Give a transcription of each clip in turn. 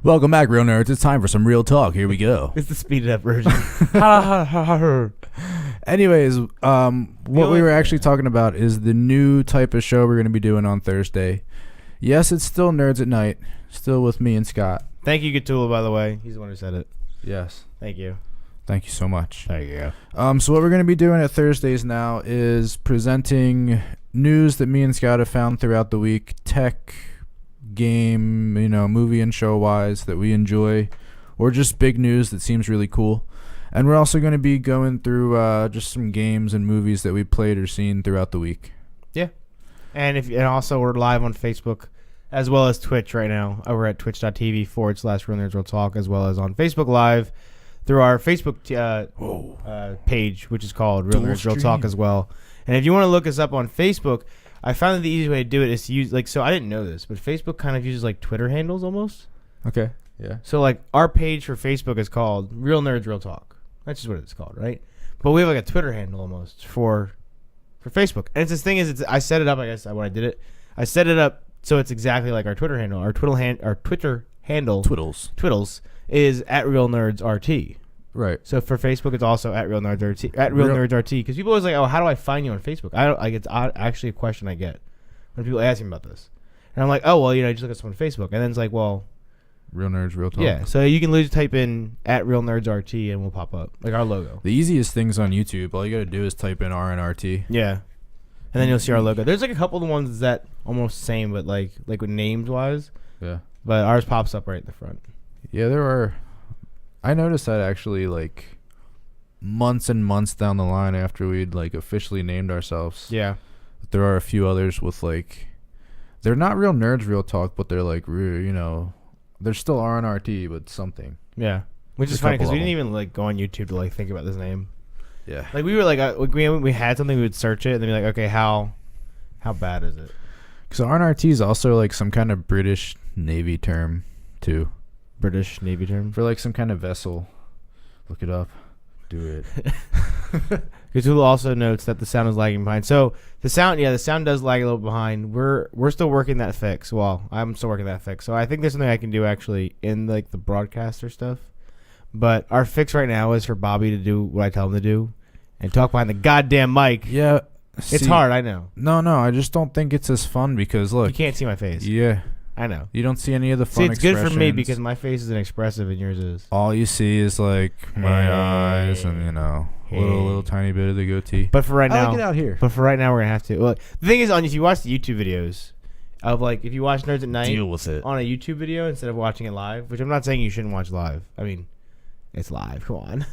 Welcome back, real nerds. It's time for some real talk. Here we go. It's the speeded up version. Anyways, what we were actually talking about is the new type of show we're going to be doing on Thursday. Yes, it's still Nerds at Night, still with me and Scott. Thank you, Gatula, by the way. He's the one who said it. Yes. Thank you. Thank you so much. There you go. So what we're going to be doing at Thursdays now is presenting news that me and Scott have found throughout the week, tech, game, movie and show wise that we enjoy, or just big news that seems really cool. And we're also going to be going through just some games and movies that we played or seen throughout the week. Yeah. And also we're live on Facebook as well as Twitch right now. We're at twitch.tv/Real Nerds Real Talk, as well as on Facebook Live through our Facebook page, which is called Real Nerds Real Talk as well. And if you want to look us up on Facebook, I found that the easiest way to do it is to use, so I didn't know this, but Facebook kind of uses Twitter handles almost. Okay. Yeah. So our page for Facebook is called Real Nerds Real Talk. That's just what it's called, right? But we have a Twitter handle almost for Facebook. And this thing is, I set it up, I guess, when I did it. I set it up so it's exactly like our Twitter handle. Our Twitter handle, Twiddles, is at Real Nerds RT. Right. So for Facebook, it's also at Real Nerds RT. At Real Nerds RT, because people always how do I find you on Facebook? It's actually a question I get when people ask me about this, and I'm like, oh well, just look us on Facebook, and then it's Real Nerds Real Talk. Yeah. So you can literally type in at Real Nerds RT and we'll pop up our logo. The easiest things on YouTube, all you got to do is type in RNRT. Yeah. And then you'll see our logo. There's a couple of the ones that almost the same, but like with names wise. Yeah. But ours pops up right in the front. Yeah, there are. I noticed that actually months and months down the line after we'd officially named ourselves. Yeah. There are a few others with they're not Real Nerds Real Talk, but they're they're still RNRT, but something. Yeah. Which is funny because we didn't even go on YouTube to think about this name. Yeah. We were we had something, we would search it and then be okay, how bad is it? Because RNRT is also some kind of British Navy term too. British Navy term? For some kind of vessel. Look it up. Do it. Cthulhu also notes that the sound is lagging behind. So the sound does lag a little behind. We're still working that fix. Well, I'm still working that fix. So I think there's something I can do actually in the broadcaster stuff. But our fix right now is for Bobby to do what I tell him to do and talk behind the goddamn mic. Yeah. It's hard, I know. No, I just don't think it's as fun because look. You can't see my face. Yeah. I know. You don't see any of the fun it's good for me because my face isn't expressive and yours is. All you see is my eyes and little tiny bit of the goatee. But for right now, I like it out here. But for right now, we're gonna have to. Well, the thing is, if you watch the YouTube videos of if you watch Nerds at Night, deal with it on a YouTube video instead of watching it live. Which I'm not saying you shouldn't watch live. I mean, it's live. Come on.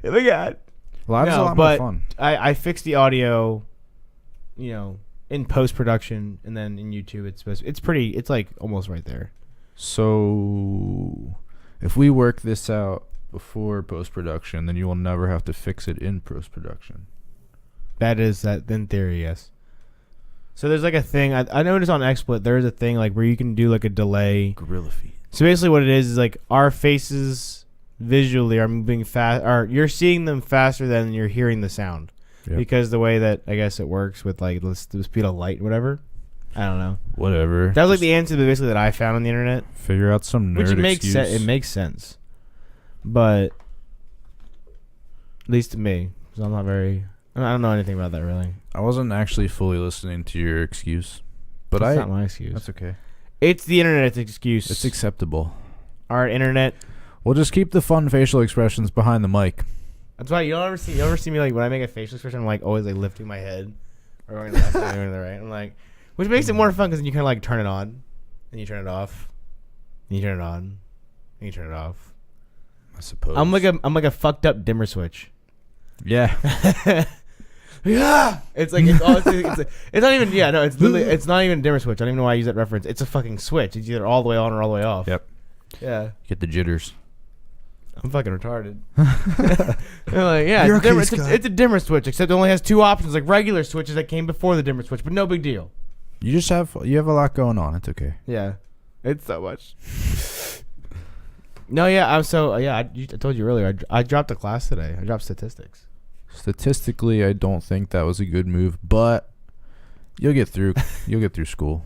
Look at live is a lot more fun. I fixed the audio, in post production, and then in YouTube, it's almost right there. So, if we work this out before post production, then you will never have to fix it in post production. That is that in theory, yes. So there's a thing I noticed on XSplit. There's a thing where you can do a delay. Gorilla feed. So basically, what it is our faces visually are moving fast, or you're seeing them faster than you're hearing the sound. Yep. Because the way that I guess it works with the speed of light, whatever. I don't know. Whatever. That was the answer basically that I found on the internet. Figure out some nerd excuse. It makes sense, but at least to me, because I'm not very. I don't know anything about that really. I wasn't actually fully listening to your excuse, but that's not my excuse. That's okay. It's the internet's excuse. It's acceptable. Our internet. We'll just keep the fun facial expressions behind the mic. That's why you ever see me when I make a facial expression, I'm always lifting my head or going to the left or going to the right. I'm which makes it more fun because then you kind of turn it on, and you turn it off, and you turn it on, and you turn it off. I suppose. I'm like a fucked up dimmer switch. Yeah. Yeah. It's not even it's literally it's not even a dimmer switch. I don't even know why I use that reference. It's a fucking switch. It's either all the way on or all the way off. Yep. Yeah. Get the jitters. I'm fucking retarded. It's a dimmer switch, except it only has two options, regular switches that came before the dimmer switch, but no big deal. You have a lot going on. It's okay. Yeah, it's so much. No, yeah. I told you earlier. I dropped a class today. I dropped statistics. Statistically, I don't think that was a good move, but you'll get through. You'll get through school.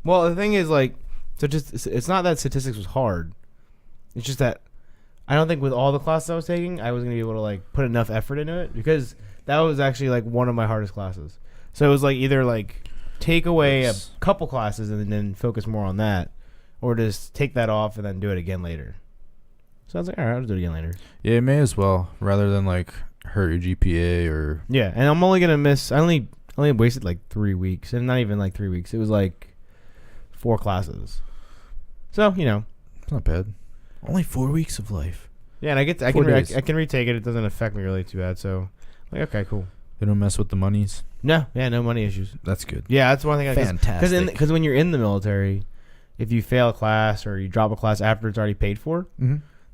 Well, the thing is, like, it's not that statistics was hard. It's just that I don't think with all the classes I was taking, I was gonna be able to like put enough effort into it because that was actually like one of my hardest classes. So it was like either like take away a couple classes and then focus more on that, or just take that off and then do it again later. So I was like, all right, I'll do it again later. Yeah, it may as well, rather than like hurt your GPA or. Yeah, and I'm only gonna miss. I only wasted like 3 weeks, and not even like 3 weeks. It was like 4 classes. So it's not bad. Only 4 weeks of life. Yeah, and I can retake it. It doesn't affect me really too bad. So, like, okay, cool. They don't mess with the monies. No money issues. That's good. Yeah, that's one thing. Fantastic. Because when you're in the military, if you fail a class or you drop a class after it's already paid for,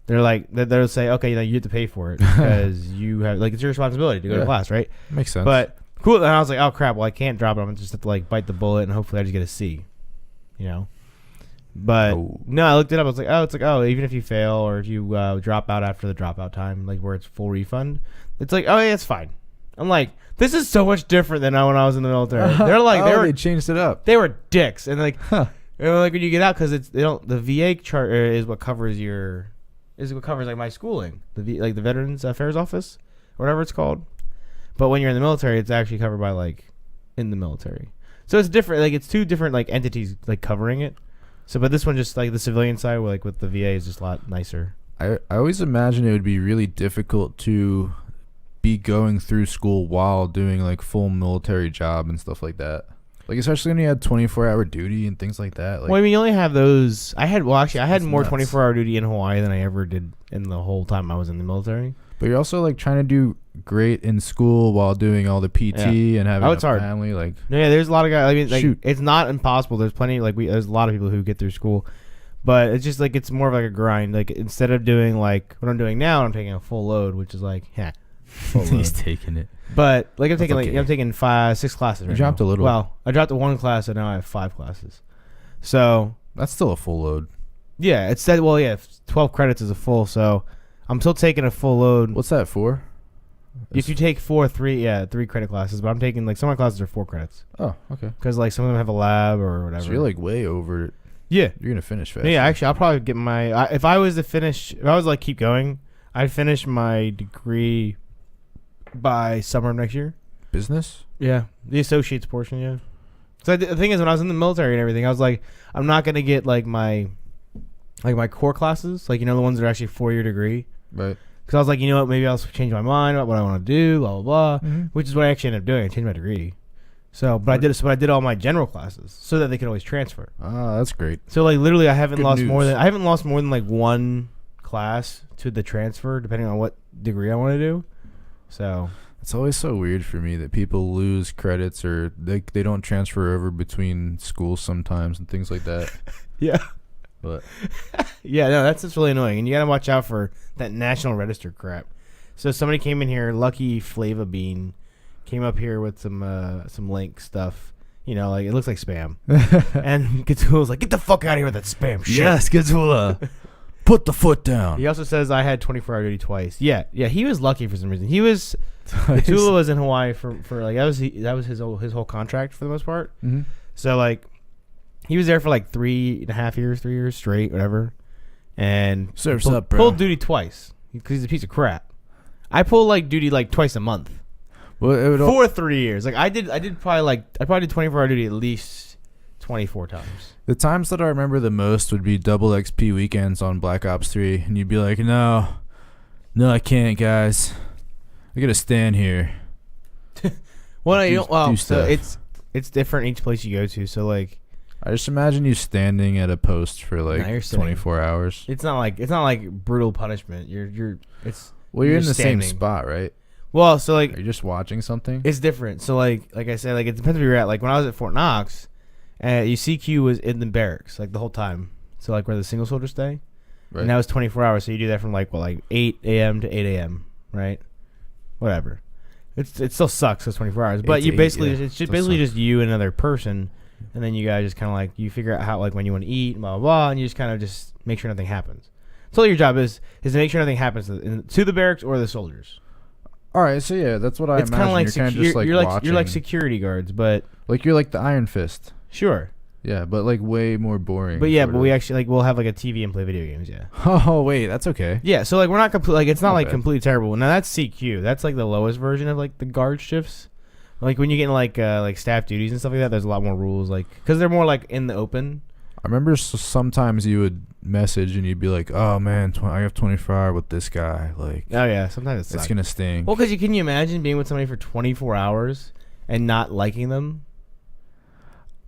they're like they'll say, okay, you have to pay for it because you have it's your responsibility to go to class, right? Makes sense. But cool. And I was like, oh crap. Well, I can't drop it. I'm just have to like bite the bullet and hopefully I just get a C. But no, I looked it up. I was like, even if you fail or if you drop out after the dropout time, like where it's full refund, it's like, oh yeah, it's fine. I'm like, this is so much different than when I was in the military. They're like, they changed it up. They were dicks, and like, like when you get out, because the VA chart is what covers like my schooling, the Veterans Affairs Office, or whatever it's called. But when you're in the military, it's actually covered by like in the military, so it's different. Like it's 2 different like entities like covering it. So, but this one just like the civilian side, like with the VA, is just a lot nicer. I always imagine it would be really difficult to be going through school while doing like full military job and stuff like that. Like especially when you had 24-hour duty and things like that. Like, well, I mean, you only have those. I had more 24-hour duty in Hawaii than I ever did in the whole time I was in the military. But you're also like trying to do great in school while doing all the PT and having a family. Like, yeah, there's a lot of guys. I mean, like, it's not impossible. There's plenty. Like, there's a lot of people who get through school, but it's just like it's more of like a grind. Like instead of doing like what I'm doing now, I'm taking a full load, which is like, full load. He's taking it. But like I'm taking 5-6 classes. You dropped a little. Well, I dropped 1 class, and now I have 5 classes. So that's still a full load. Yeah, it's that. Well, yeah, 12 credits is a full. So I'm still taking a full load. What's that for? If you take 3 credit classes, but I'm taking like some of my classes are 4 credits. Oh, okay. Because like some of them have a lab or whatever. So you're like way over it. Yeah, you're gonna finish fast. Yeah, actually, I'll probably get my. If I was like keep going, I'd finish my degree by summer of next year. Business? Yeah, the associate's portion. Yeah. So the thing is, when I was in the military and everything, I was like, I'm not gonna get like my core classes, like the ones that are actually 4-year degree. Right. Because I was like, you know what, maybe I'll change my mind about what I want to do, blah blah blah. Which is what I actually ended up doing. I changed my degree. So, but I did all my general classes so that they could always transfer. Ah, that's great. So like literally, I haven't lost more than like 1 class to the transfer, depending on what degree I want to do. So it's always so weird for me that people lose credits or they don't transfer over between schools sometimes and things like that. Yeah. But yeah, no, that's just really annoying, and you gotta watch out for that National Register crap. So somebody came in here, Lucky Flava Bean, came up here with some link stuff. Like it looks like spam. And Gatula's like, get the fuck out of here with that spam shit. Yes, Gatula. Put the foot down. He also says I had 24-hour duty twice. Yeah, he was lucky for some reason. Gatula was in Hawaii for like that was his whole contract for the most part. Mm-hmm. So like he was there for like 3.5 years, 3 years straight, whatever. And pulled duty twice because he's a piece of crap. I pull like duty like twice a month. Well, for 3 years. Like I probably did 24-hour duty at least 24 times. The times that I remember the most would be double XP weekends on Black Ops 3, and you'd be like, no, I can't, guys. I gotta stand here. So it's different each place you go to. So like, I just imagine you standing at a post for like 24 hours. It's not like brutal punishment. You're in the same spot, right? Well, so like, are you just watching something? It's different. So like I said, like it depends where you're at. Like when I was at Fort Knox, UCQ was in the barracks like the whole time. So like where the single soldiers stay, right. And that was 24 hours. So you do that from like 8 a.m. to 8 a.m. Right? Whatever. It still sucks. It's 24 hours, but it's basically just you and another person, and then you guys just kind of like you figure out how like when you want to eat, blah blah blah, and you just kind of just make sure nothing happens. So your job is to make sure nothing happens to the barracks or the soldiers. All right, so yeah, that's what I It's kind imagine. of like You're kind of just like watching. you're like security guards, but like you're like the Iron Fist. sure. Yeah, but like way more boring. But yeah, sort but of. we actually like we'll have like a TV and play video games. Yeah. Oh wait, that's okay. Yeah. So like we're not complete. Like it's not like bad. completely terrible. Now that's CQ. That's like the lowest version of like the guard shifts. Like when you get in like staff duties and stuff like that, there's a lot more rules. Like because they're more like in the open. I remember sometimes you would message and you'd be like, "Oh man, I have 24 hours with this guy. Like, Oh yeah. Sometimes it's gonna sting." Well, because can you imagine being with somebody for 24 hours and not liking them?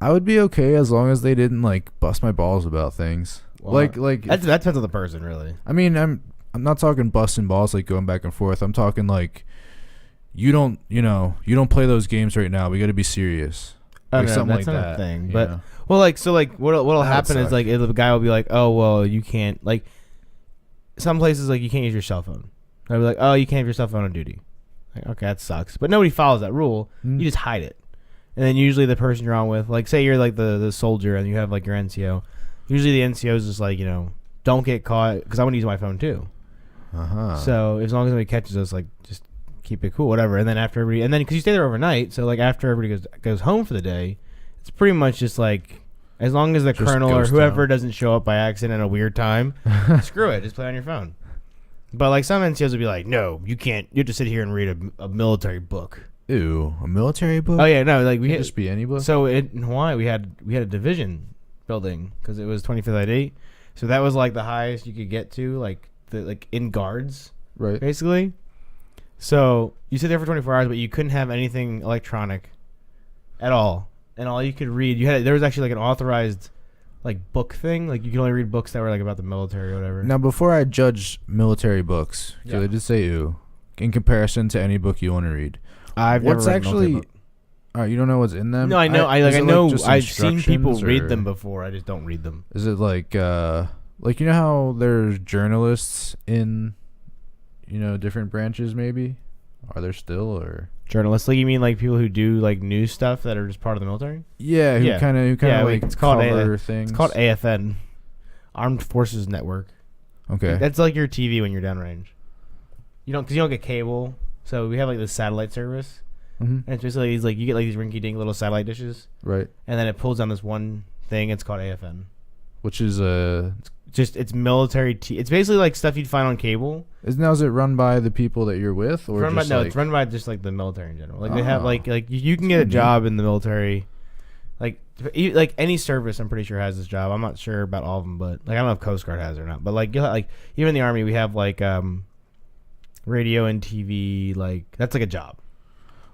I would be okay as long as they didn't like bust my balls about things. Well, like that depends on the person, really. I mean, I'm not talking busting balls like going back and forth. I'm talking like you don't play those games right now. We got to be serious. Oh, Like no, something that's like not that. a thing. you But know? well, like so, like what'll That would happen is suck. like the guy will be like, "Oh, well, you can't." Like some places, like you can't use your cell phone. I'll be like, "Oh, you can't have your cell phone on duty." Like, okay, that sucks. But nobody follows that rule. Mm. You just hide it. And then usually the person you're on with, like say you're like the soldier and you have like your NCO. Usually the NCO is just like, don't get caught because I want to use my phone too. Uh-huh. So as long as nobody catches us, like just keep it cool, whatever. And then after everybody, and then because you stay there overnight, so like after everybody goes home for the day, it's pretty much just like as long as the Just colonel or ghost whoever town. doesn't show up by accident at a weird time, screw it, just play on your phone. But like some NCOs would be like, no, you can't. You have to sit here and read a military book. Ew, a military book? Oh yeah, no, like we Can't had, just be any book. so in Hawaii we had a division building because it was 25th ID, so that was like the highest you could get to, like in guards, right. basically. So you sit there for 24 hours, but you couldn't have anything electronic at all, and all you could read, there was actually like an authorized like book thing, like you could only read books that were like about the military or whatever. Now, before I judge military books, because Yeah. I did say ew, in comparison to any book you want to read. I've What's never read a military actually? book. All right, you don't know what's in them. No, I know. is I it, know. just I've seen people instructions, read or them before. I just don't read them. Is it like you know how there's journalists in, different branches? Maybe are there still or? Journalists, like you mean like people who do like news stuff that are just part of the military? Yeah, who Yeah. kind of Yeah, like it's called cover things. It's called AFN, Armed Forces Network. Okay. That's like your TV when you're downrange. Because you don't get cable, so we have like this satellite service, Mm-hmm. and it's basically you get like these rinky-dink little satellite dishes, Right. and then it pulls down this one thing. It's called AFN. Which is It's military. It's basically like stuff you'd find on cable. is it run by the people that you're with, or just No, like, it's run by just like the military in general. Like they have Oh. like you can get a neat. job in the military, like any service. I'm pretty sure has this job. I'm not sure about all of them, but like I don't know if Coast Guard has it or not. But like even in the Army, we have like radio and TV. Like that's like a job.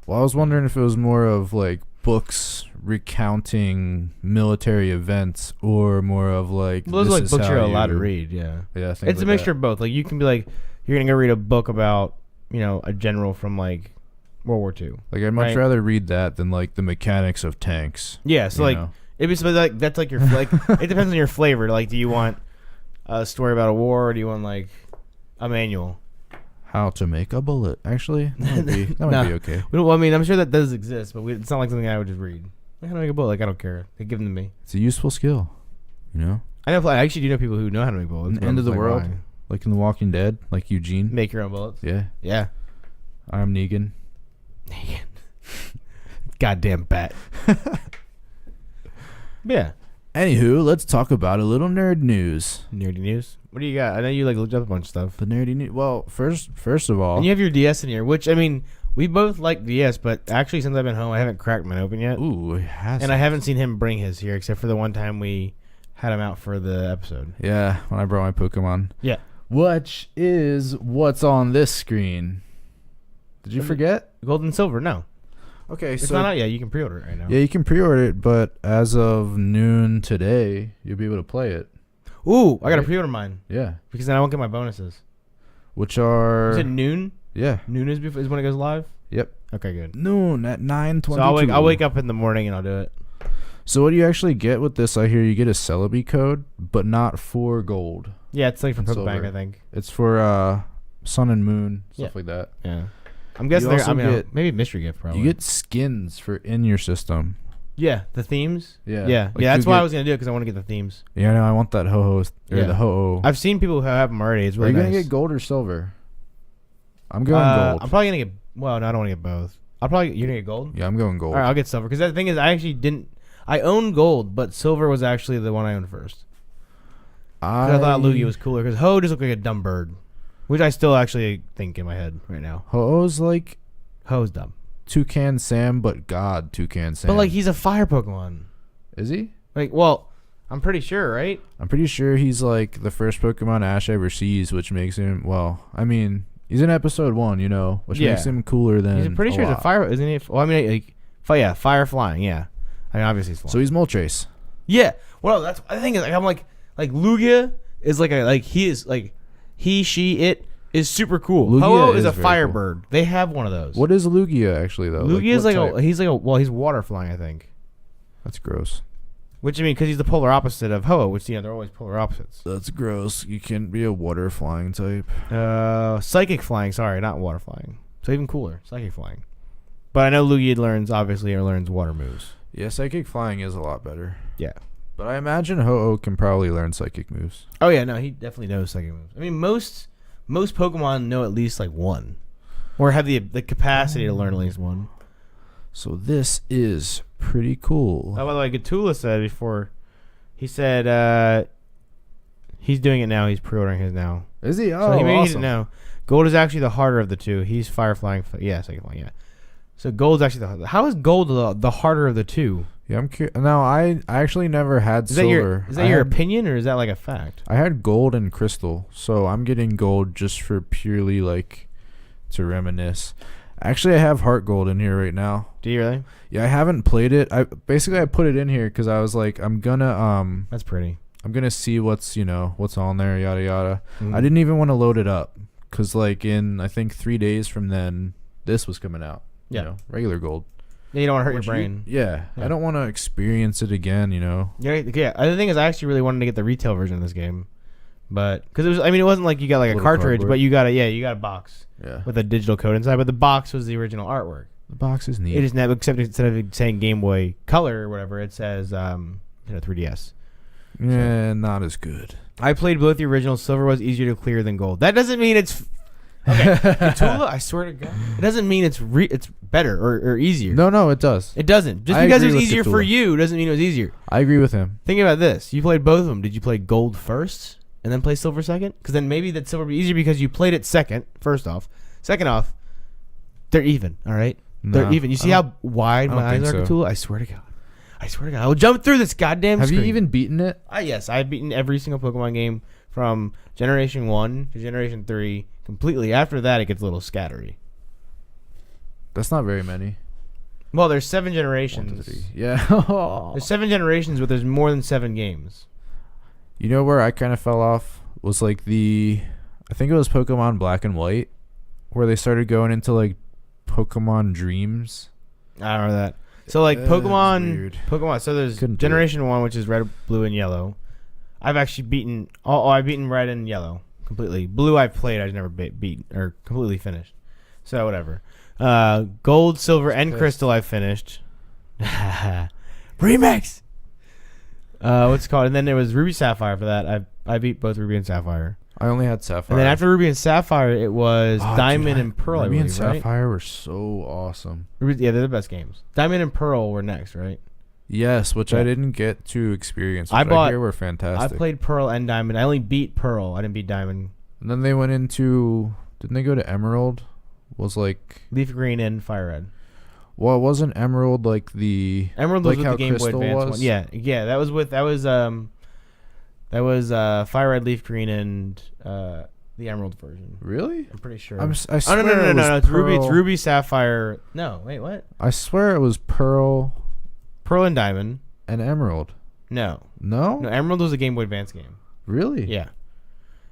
Well, I was wondering if it was more of like books recounting military events, or more of like Well, those are this like is books how you're allowed to you- read. Yeah, Yeah, things it's a like mixture that. of both. Like you can be like you're gonna go read a book about a general from like World War II. Like I'd much Right. rather read that than like the mechanics of tanks. Yeah, so you like know? it was like that's like your like it depends on your flavor. Like, do you want a story about a war, or do you want like a manual? How to make a bullet. Actually, that might No. be okay. Well, I mean, I'm sure that does exist, but it's not like something I would just read. Like, how to make a bullet? Like, I don't care. They give them to me. It's a useful skill, I actually do know people who know how to make bullets. but End I'm of the just like, world, why? like in The Walking Dead, like Eugene. Make your own bullets. Yeah, Yeah. I'm Negan. Goddamn bat. Yeah. Anywho, let's talk about a little nerd news. Nerdy news. What do you got? I know you like looked up a bunch of stuff. The nerdy news. Well, first of all, And you have your DS in here, which I mean, we both like DS, but actually since I've been home, I haven't cracked mine open yet. ooh, it has. And I haven't seen him bring his here, except for the one time we had him out for the episode. Yeah, when I brought my Pokemon. Yeah. Which is what's on this screen? Did you forget? Gold and silver, no. Okay, It's so not out yet. You can pre-order it right now. yeah, you can pre-order it, but as of noon today, you'll be able to play it. Ooh, I got to Right. pre-order mine Yeah, because then I won't get my bonuses. which are Is it noon? yeah, Noon is when it goes live? yep, Okay, good. noon at 9:22. So I'll wake up in the morning and I'll do it. So what do you actually get with this? I hear you get a Celebi code, but not for gold. Yeah, it's like from And Pokebank, silver. I think. It's for Sun and Moon stuff Yeah. like that. Yeah. I'm guessing You they're, also I mean, get- maybe mystery gift probably. You get skins for in your system. Yeah, the themes. Yeah. Yeah, Like, yeah. That's you why I get- was gonna do it because I want to get the themes. Yeah, no, I want that ho-ho or Yeah. the ho-oh. I've seen people who have them already. It's Are really you gonna nice. get gold or silver? I'm going gold. I'm probably gonna get. Well, no, I don't want to get both. You're gonna get gold. Yeah, I'm going gold. All right, I'll get silver because the thing is, I actually didn't. I own gold, but silver was actually the one I owned first. 'Cause I thought Lugia was cooler because Ho just looked like a dumb bird, which I still actually think in my head right now. Ho-oh's like Ho's dumb, Toucan Sam, but God Toucan Sam. but like he's a fire Pokemon. Is he? Like, well, I'm pretty sure, right? I'm pretty sure he's like the first Pokemon Ash ever sees, which makes him, well, I mean, he's in episode 1, you know, which Yeah. makes him cooler than He's pretty sure he's a lot. fire, isn't he? Well, I mean, like, yeah, fire flying, yeah. I mean, obviously he's flying. So he's Moltres. Yeah. Well, that's the thing is, like, I'm like Lugia is he is like he, she, it is super cool. Lugia Ho-Oh is is a very firebird. They have one of those. What is Lugia actually though? Lugia is what like type? he's water flying, I think. That's gross. Which I mean, because he's the polar opposite of Ho-Oh, which they're always polar opposites. That's gross. You can't be a water flying type. Psychic flying, sorry, not water flying. So even cooler, psychic flying. But I know Lugia learns water moves. Yeah, psychic flying is a lot better. Yeah. But I imagine Ho-Oh can probably learn psychic moves. Oh yeah, no, he definitely knows psychic moves. I mean, most Pokemon know at least like one, or have the capacity to learn at least one. So this is pretty cool. Oh, by the way, Gatula said before, he said he's doing it now. He's pre-ordering his now. Is he? So Oh, he maybe awesome. didn't know. Gold is actually the harder of the two. He's fire flying. Yeah, psychic flying. Yeah. So gold's actually the. How is gold the harder of the two? Yeah, I'm curious. No, I actually never had Is silver. that your opinion or is that like a fact? I had gold and crystal, so I'm getting gold just for purely like to reminisce. Actually, I have heart gold in here right now. Do you really? Yeah, I haven't played it. I put it in here because I was like, I'm gonna That's pretty. I'm gonna see what's on there, yada yada. Mhm. I didn't even want to load it up because like in I think 3 days from then, this was coming out. Yeah. You know, regular gold. Yeah, you don't want to hurt Which your brain. Yeah, Yeah. I don't want to experience it again. You know. Yeah. The thing is, I actually really wanted to get the retail version of this game, but because it wasn't like you got like a Little cartridge, cardboard. but you got a box Yeah. with a digital code inside. But the box was the original artwork. The box is neat. It is now, except instead of saying Game Boy Color or whatever, it says 3DS. Yeah, not as good. I played both the original. Silver was easier to clear than gold. That doesn't mean it's okay. Cthulhu, I swear to God, it doesn't mean it's better or easier. No, it does. It doesn't. Just I because it was agree with easier for Cthulhu. you doesn't mean it was easier. I agree with him. Think about this. You played both of them. Did you play gold first and then play silver second? Because then maybe that silver would be easier because you played it second, first off. Second off, they're even, all right? They're Nah, even. You see how wide I my don't eyes think are, so. Cthulhu? I swear to God. I will jump through this goddamn Have screen. you even beaten it? Yes, I've beaten every single Pokemon game from Generation 1 to Generation 3 completely. After that, it gets a little scattery. That's not very many. Well, there's 7 1 generations. to 3. Yeah. There's 7 generations, but there's more than 7 games. You know where I kind of fell off was like I think it was Pokemon Black and White, where they started going into like Pokemon Dreams. I don't know that. So like That was weird. Pokemon. So there's Couldn't do Generation 1, which is red, blue, and yellow. I've actually beaten. I've beaten red and yellow completely. Blue I've played. I've never beaten or completely finished. So whatever. Gold, silver, and pissed. crystal I've finished. Remix. What's it called? And then there was Ruby Sapphire for that. I beat both Ruby and Sapphire. I only had Sapphire. And then after Ruby and Sapphire, it was Oh, Diamond dude, and Pearl. Ruby I and believe, right? Sapphire were so awesome. Yeah, they're the best games. Diamond and Pearl were next, right? Yes, which Yeah. I didn't get to experience. Which I bought- hear were fantastic. I played Pearl and Diamond. I only beat Pearl. I didn't beat Diamond. And then they went into. Didn't they go to Emerald? Was like. Leaf Green and Fire Red. Well, it wasn't Emerald like the. Emerald was Like with how the Game Boy Crystal Advance was? one. Yeah. That was Fire Red, Leaf Green, and the Emerald version. Really? I'm pretty sure. I Oh swear no! it was It's Ruby. It's Pearl. Ruby, Sapphire. No, wait, what? I swear it was Pearl Pearl and Diamond. and Emerald. No, No? Emerald was a Game Boy Advance game. Really? Yeah,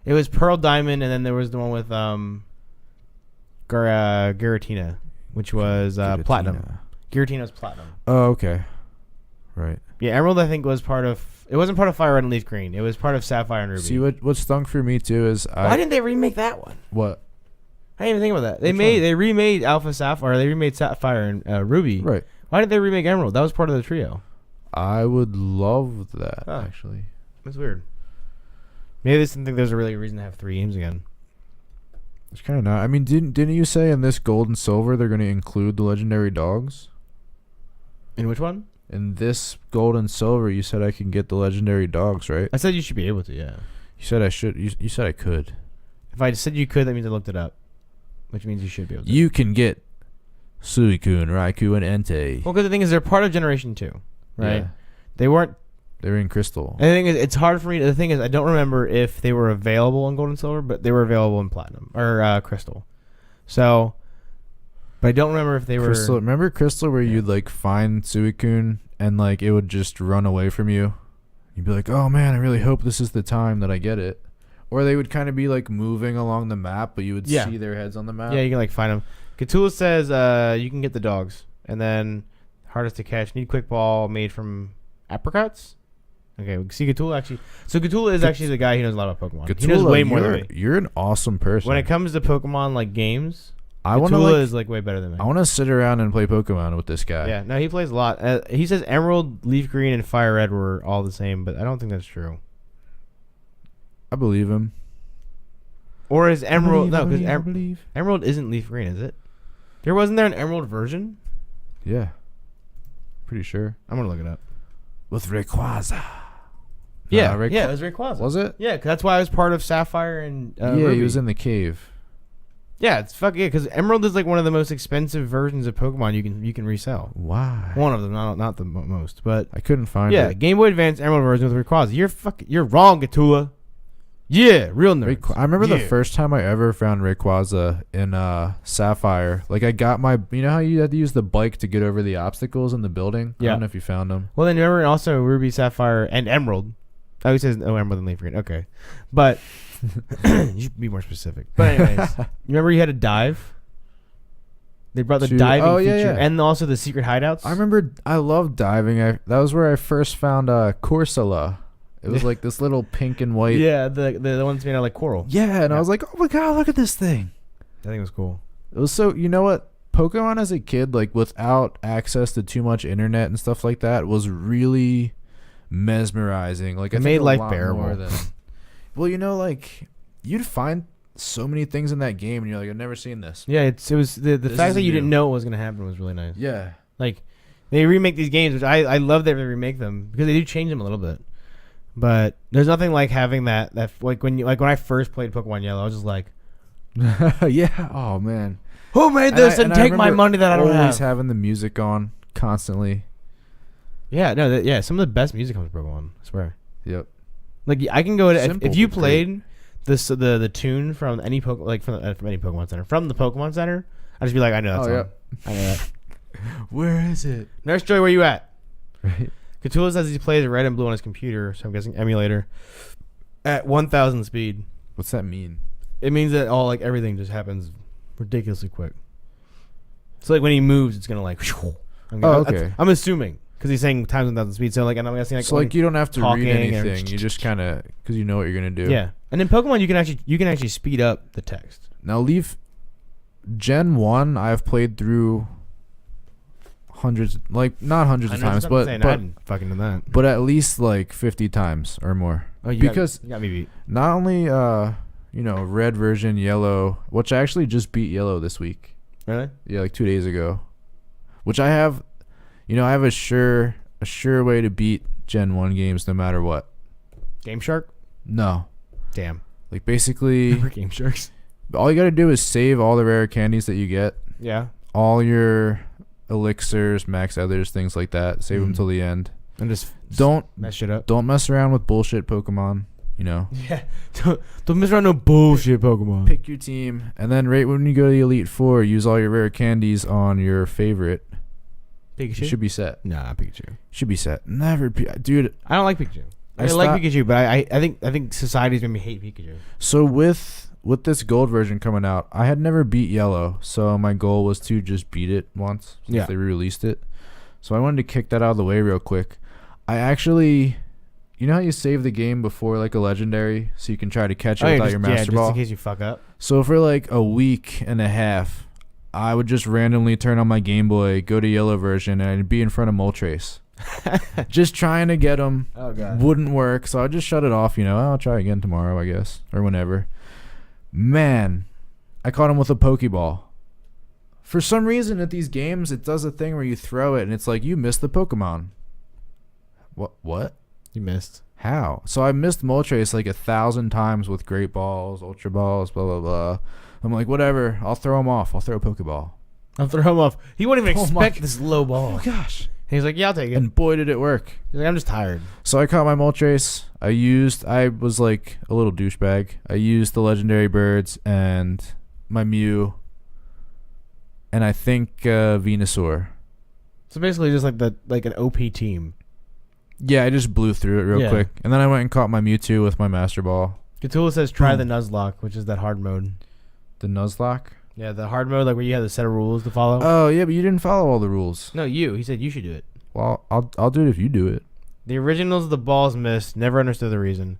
it was Pearl, Diamond, and then there was the one with Giratina, which was Platinum. Giratina was Platinum. Oh, okay. Right. Yeah, Emerald I think was part of. It wasn't part of Fire Red and Leaf Green. It was part of Sapphire and Ruby. See what stunk for me too is Why didn't they remake that one? what? I didn't even think about that. Which one? They remade Alpha Sapphire. They remade Sapphire and Ruby. Right. Why did they remake Emerald? That was part of the trio. I would love that, actually. That's weird. Maybe they didn't think there's a really reason to have 3 games again. It's kind of not. I mean, didn't you say in this Gold and Silver they're going to include the legendary dogs? In which one? In this Gold and Silver, you said I can get the legendary dogs, right? I said you should be able to, yeah. You said I should. You said I could. If I said you could, that means I looked it up. Which means you should be able to. You can get Suicune, Raikou, and Entei. Well, because the thing is, they're part of Generation 2, right? Yeah. They weren't. They're in Crystal. And the thing is, it's hard for me. The thing is, I don't remember if they were available in Gold and Silver, but they were available in Platinum or Crystal. So, but I don't remember if they Crystal, were. remember Crystal, where you'd like find Suicune and like it would just run away from you? You'd be like, "Oh man, I really hope this is the time that I get it." Or they would kind of be like moving along the map, but you would see their heads on the map. Yeah, you can like find them. Cthulhu says you can get the dogs, and then hardest to catch. Need quick ball made from apricots. Okay, we see Cthulhu actually. So Cthulhu is actually the guy who knows a lot about Pokemon. Cthulhu, he knows way more than me. You're an awesome person. When it comes to Pokemon like games, Cthulhu is like way better than me. I want to sit around and play Pokemon with this guy. Yeah, no, he plays a lot. He says Emerald, Leaf Green, and Fire Red were all the same, but I don't think that's true. I believe him. Or is Emerald? No, because believe. Emerald isn't Leaf Green, is it? Wasn't there an Emerald version? Yeah, pretty sure. I'm gonna look it up. With Rayquaza. Yeah, it was Rayquaza. Was it? Yeah, 'cause that's why I was part of Sapphire and Ruby. He was in the cave. Yeah, it's because Emerald is like one of the most expensive versions of Pokemon you can resell. Why? One of them, not the most, but I couldn't find it. Yeah, Game Boy Advance Emerald version with Rayquaza. You're wrong, Gatula. Yeah, real nerds. I remember the first time I ever found Rayquaza in Sapphire. Like I got you know how you had to use the bike to get over the obstacles in the building? Yeah. I don't know if you found them. Well, then remember also Ruby, Sapphire, and Emerald. Oh, he says no Emerald and Leaf Green. Okay, but you should be more specific. But anyways, you remember you had to dive? They brought the diving feature and also the secret hideouts. I remember I loved diving. That was where I first found Corsola. It was like this little pink and white. Yeah, the ones made out of like coral. Yeah, and I was like, oh my god, look at this thing. I think it was cool. It was so, you know what? Pokemon as a kid, like without access to too much internet and stuff like that, was really mesmerizing. Like it made life bearable. Well, you know, like you'd find so many things in that game, and you're like, I've never seen this. Yeah, it was the fact that you didn't know what was gonna happen was really nice. Yeah, like they remake these games, which I love that they remake them because they do change them a little bit. But there's nothing like having that like when I first played Pokemon Yellow, I was just like, yeah, oh man, who made this and take my money that I don't have? Always having the music on constantly. Yeah, no, some of the best music comes from Pokemon. I swear. Yep. Like I can go to if you but played the tune from any from any Pokemon Center, from the Pokemon Center, I'd just be like, I know that song. Yep. I know that. Where is it? Nurse Joy, where you at? Right. Cthulhu says he plays red and blue on his computer, so I'm guessing emulator, at 1,000 speed. What's that mean? It means that everything just happens ridiculously quick. So like when he moves, it's gonna like. Okay. I'm assuming because he's saying times 1,000 speed. So like, and I'm guessing like. So like you don't have to read anything. You just kind of because you know what you're gonna do. Yeah, and in Pokemon you can actually speed up the text. Now Gen 1, I've played through hundreds, like not hundreds of times, but fucking done that. But at least like 50 times or more. Oh, you got me beat. Not only red version, yellow, which I actually just beat yellow this week. Really? Yeah, like 2 days ago. Which I have, I have a sure way to beat Gen 1 games no matter what. Game Shark? No. Damn. Like basically Game Sharks. All you got to do is save all the rare candies that you get. Yeah. All your elixirs, max others, things like that. Save them till the end. And just don't mess shit up. Don't mess around with bullshit Pokemon. Yeah. Don't mess around no bullshit Pokemon. Pick your team, and then right when you go to the Elite Four, use all your rare candies on your favorite. Pikachu? You should be set. Nah, not Pikachu. Should be set. Dude. I don't like Pikachu. I like Pikachu, but I think society's made me hate Pikachu. So with this gold version coming out, I had never beat yellow, so my goal was to just beat it once since they re-released it. So I wanted to kick that out of the way real quick. I actually, you know how you save the game before like a legendary, so you can try to catch it without your Master Ball? Just in case you fuck up. So for like a week and a half, I would just randomly turn on my Game Boy, go to yellow version, and I'd be in front of Moltres. Just trying to get them. Oh, God. Wouldn't work, so I just shut it off. I'll try again tomorrow, I guess, or whenever. Man, I caught him with a Pokeball. For some reason, at these games, it does a thing where you throw it, and it's like, you missed the Pokemon. What? You missed. How? So I missed Moltres like 1,000 times with Great Balls, Ultra Balls, blah, blah, blah. I'm like, whatever. I'll throw him off. I'll throw a Pokeball. I'll throw him off. He wouldn't even Oh, expect this low ball. Oh, gosh. And he's like, yeah, I'll take it. And boy, did it work. He's like, I'm just tired. So I caught my Moltres. I was like a little douchebag. I used the legendary birds and my Mew. And I think Venusaur. So basically just like an OP team. Yeah, I just blew through it real quick. And then I went and caught my Mewtwo with my Master Ball. Cthulhu says try the Nuzlocke, which is that hard mode. The Nuzlocke? Yeah, the hard mode, like where you have the set of rules to follow. Oh, yeah, but you didn't follow all the rules. No, you. He said you should do it. Well, I'll do it if you do it. The originals, the balls missed. Never understood the reason.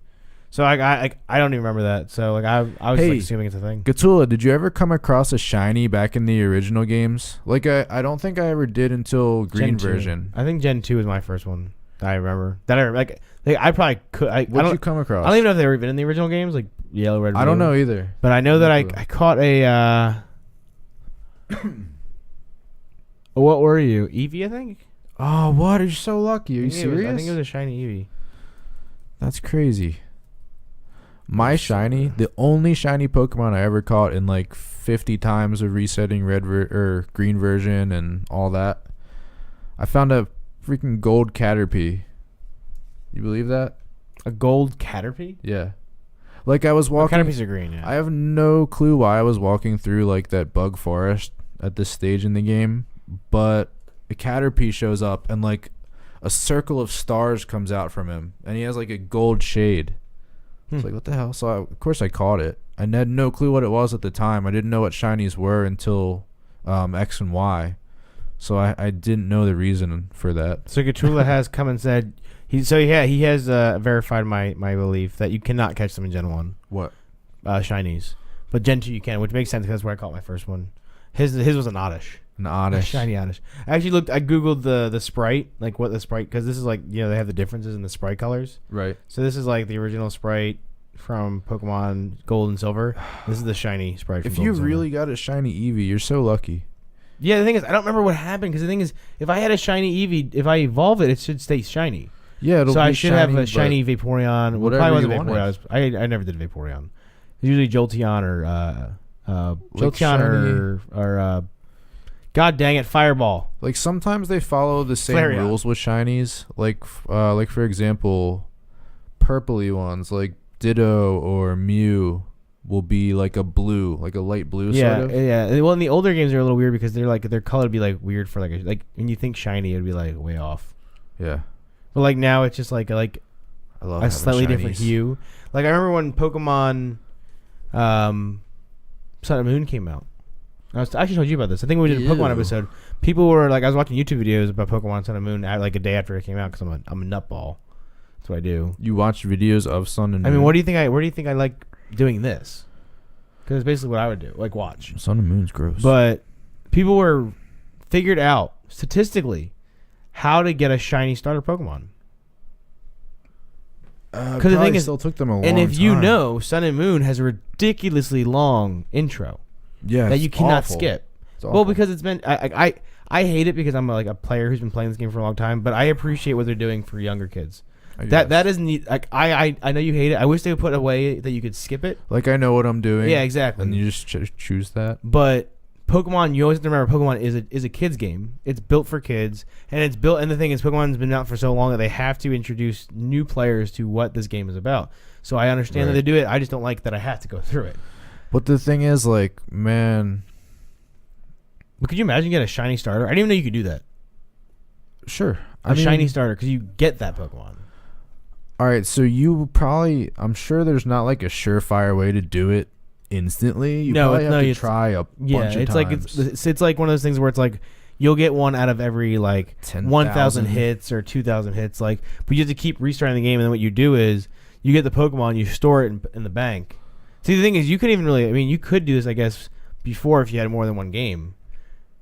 So I don't even remember that. So like I was like assuming it's a thing. Gatula, did you ever come across a shiny back in the original games? Like I don't think I ever did until Green version. I think Gen 2 was my first one that I remember. I probably could. What did you come across? I don't even know if they were even in the original games, like Yellow, Red, Blue. I don't know either. But I know that I caught a. What were you? Eevee, I think. Oh, what? Are you so lucky? Are you serious? I think it was a shiny Eevee. That's crazy. My shiny, the only shiny Pokemon I ever caught in like 50 times of resetting or green version and all that. I found a freaking gold Caterpie. You believe that? A gold Caterpie? Yeah. Like I was walking. Caterpies are green. Yeah. I have no clue why I was walking through like that bug forest at this stage in the game, but a Caterpie shows up and like a circle of stars comes out from him, and he has like a gold shade. It's like, what the hell? So of course I caught it. I had no clue what it was at the time. I didn't know what shinies were until X and Y. So I didn't know the reason for that. So Gatula has come and said he has verified my belief that you cannot catch them in Gen 1. What? Shinies. But Gen 2 you can, which makes sense because that's where I caught my first one. His was an Oddish. An Oddish. Shiny Oddish. I actually I googled the sprite, like what the sprite, because this is like, they have the differences in the sprite colors. Right. So this is like the original sprite from Pokemon Gold and Silver. This is the shiny sprite from If Gold you and Silver. really got a shiny Eevee, you're so lucky. Yeah, the thing is, I don't remember what happened, because the thing is, if I had a shiny Eevee, if I evolve it, it should stay shiny. Yeah, it'll so be I should shiny, have a shiny Vaporeon. Well, whatever probably you wasn't wanted. Vaporeon. I never did Vaporeon. It's usually Jolteon or Like Jolteon or God dang it, Fireball. Like sometimes they follow the same Flareon. rules with shinies. Like for example, purpley ones like Ditto or Mew will be like a blue, like a light blue sort of. Yeah. Well, in the older games, they're a little weird because they're like their color would be like weird for like when you think shiny, it'd be like way off. Yeah. But like now, it's just like I love a slightly different shinies. hue. Like I remember when Pokemon Sun and Moon came out. I actually told you about this. I think we did a Pokemon episode. People were like, I was watching YouTube videos about Pokemon Sun and Moon like a day after it came out because I'm a nutball. That's what I do. You watch videos of Sun and Moon? I mean, where do you think I like doing this? Because it's basically what I would do, like watch. Sun and Moon's gross. But people were figured out statistically how to get a shiny starter Pokemon. Because the thing is, still took them a long and if you time. know, Sun and Moon has a ridiculously long intro that you cannot skip. Well, because it's been I hate it because I'm like a player who's been playing this game for a long time, but I appreciate what they're doing for younger kids. That isn't like I know you hate it. I wish they would put a way that you could skip it. Like I know what I'm doing. Yeah, exactly. And you just choose that. But Pokemon, you always have to remember, Pokemon is a kids game. It's built for kids, and it's built. And the thing is, Pokemon's been out for so long that they have to introduce new players to what this game is about. So I understand that they do it. I just don't like that I have to go through it. But the thing is, like, man. But could you imagine getting a shiny starter? I didn't even know you could do that. Sure. A shiny starter, because you get that Pokemon. All right, so you probably, I'm sure there's not like a surefire way to do it instantly. You probably have to try a bunch of times. It's like one of those things where it's like you'll get one out of every like 1,000 hits or 2,000 hits, like, but you have to keep restarting the game. And then what you do is you get the Pokemon, you store it in the bank. See, the thing is, you couldn't even really. I mean, you could do this, I guess, before if you had more than one game.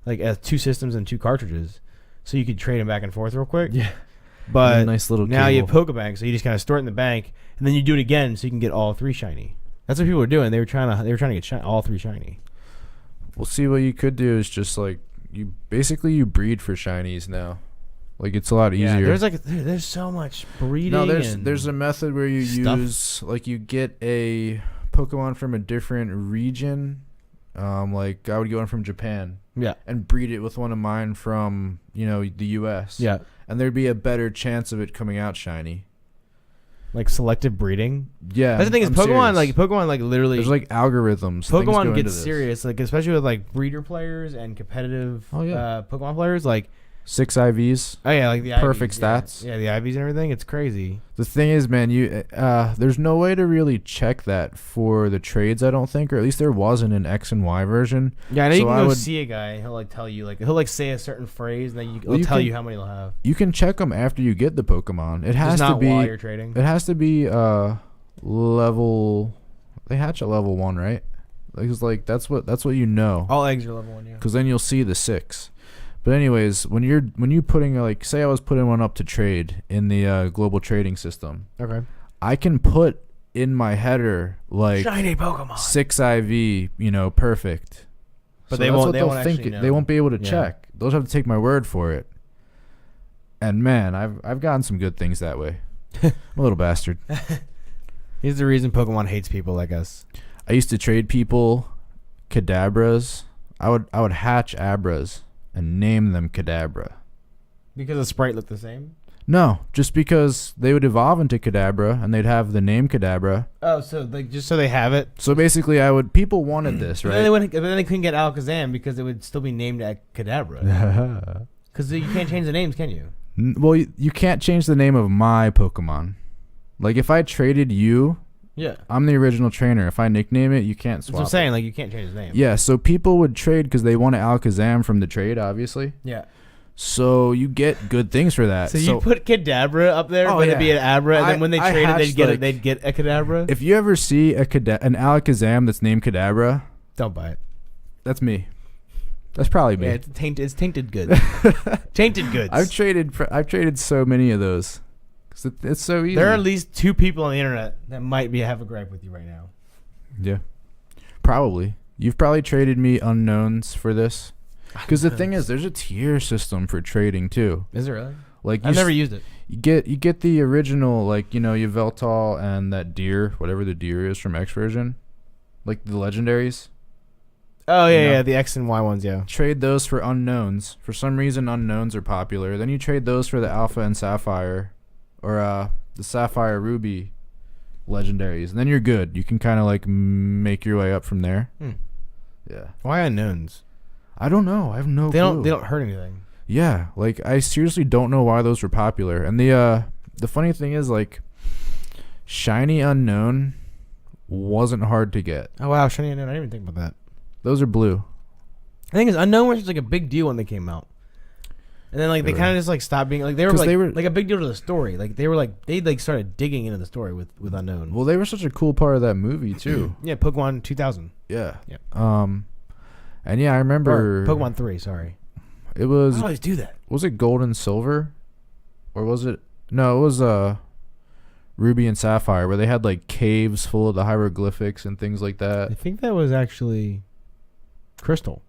like 2 systems and 2 cartridges, so you could trade them back and forth real quick. Yeah. But nice little now you have cable. Pokebank, so you just kind of store it in the bank, and then you do it again, so you can get all 3 shiny. That's what people were doing. They were trying to get all 3 shiny. Well, see, what you could do is just like you breed for shinies now. Like it's a lot easier. Yeah, there's so much breeding. No, there's a method where you use like you get a Pokemon from a different region. Like I would get one from Japan. Yeah. And breed it with one of mine from the U.S. Yeah. And there'd be a better chance of it coming out shiny. Like selective breeding. Yeah. That's the thing is I'm Pokemon serious. like literally. There's like algorithms. Pokemon gets serious, like especially with like breeder players and competitive Pokemon players, like 6 IVs. Oh yeah, like the perfect IVs, stats. Yeah, the IVs and everything. It's crazy. The thing is, man, there's no way to really check that for the trades, I don't think, or at least there wasn't an X and Y version. Yeah, I know you can go see a guy. And he'll like tell you, like he'll like say a certain phrase, and then he'll tell you how many he'll have. You can check them after you get the Pokemon. It has to be while you're trading. It has to be level. They hatch at level 1, right? Like that's what you know. All eggs are level 1, yeah. Because then you'll see the 6. But anyways, when you putting like, say I was putting one up to trade in the global trading system. Okay. I can put in my header like shiny Pokemon 6 IV, perfect. But so they won't. They won't think actually know. They won't be able to check. They'll have to take my word for it. And man, I've gotten some good things that way. I'm a little bastard. Here's the reason Pokemon hates people like us. I used to trade people Kadabras. I would hatch Abras and name them Kadabra. Because the sprite looked the same? No, just because they would evolve into Kadabra and they'd have the name Kadabra. Oh, so like just so they have it. So basically, people wanted this, right? But then they couldn't get Alakazam because it would still be named Kadabra. Because you can't change the names, can you? Well, you can't change the name of my Pokemon. Like if I traded you, yeah, I'm the original trainer. If I nickname it, you can't swap. That's what I'm saying. Like you can't change his name. Yeah, so people would trade because they wanted Alakazam from the trade, obviously. Yeah. So you get good things for that. So you put Kadabra up there, but it'd be an Abra, and then when they traded, they'd get a Kadabra. If you ever see an Alakazam that's named Kadabra, don't buy it. That's me. That's probably me. Yeah, it's tainted goods. Tainted goods. I've traded so many of those. It's so easy. There are at least 2 people on the internet that might have a gripe with you right now. Yeah, probably. You've probably traded me unknowns for this. Because the thing is, there's a tier system for trading too. Is there really? Like I've never used it. You get the original, like Yveltal and that deer, whatever the deer is from X version, like the legendaries. Oh yeah, the X and Y ones, yeah. Trade those for unknowns. For some reason, unknowns are popular. Then you trade those for the Alpha and Sapphire, or the Sapphire Ruby legendaries, and then you're good. You can kind of like make your way up from there. Yeah. Why unknowns? I don't know. I have no clue. They don't hurt anything. Yeah, like I seriously don't know why those were popular. And the funny thing is, like, shiny unknown wasn't hard to get. Oh wow, shiny unknown! I didn't even think about that. Those are blue. The thing is, unknown was just like a big deal when they came out, and then like they kind of just like stopped being like they were like a big deal to the story. Like they started digging into the story with unknown. Well, they were such a cool part of that movie too. Yeah, Pokemon 2000. Yeah. Yep. And yeah, I remember Pokemon 3. Sorry. It was. I always do that. Was it Gold and Silver, or was it? No, it was Ruby and Sapphire, where they had like caves full of the hieroglyphics and things like that. I think that was actually Crystal.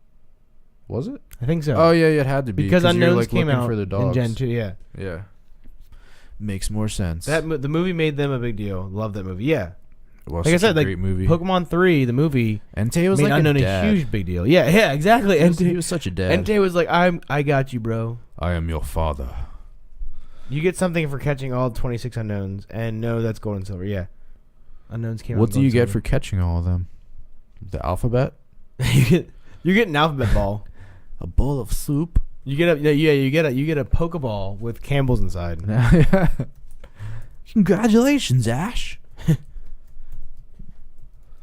Was it? I think so. Oh yeah, it had to be because Unknowns like came out for the dogs. in Gen 2. Yeah. Yeah. Makes more sense. The movie made them a big deal. Love that movie. Yeah. It was like I said, a great movie. Pokemon 3, the movie. Entei was made like Unknown a huge big deal. Yeah, exactly. He was such a dad. Entei was like, I got you, bro. I am your father. You get something for catching all 26 unknowns, and no, that's gold and silver. Yeah, unknowns came out. What do you get for catching all of them? The alphabet? You get an alphabet ball. A bowl of soup. You get a Pokeball with Campbell's inside. Congratulations, Ash.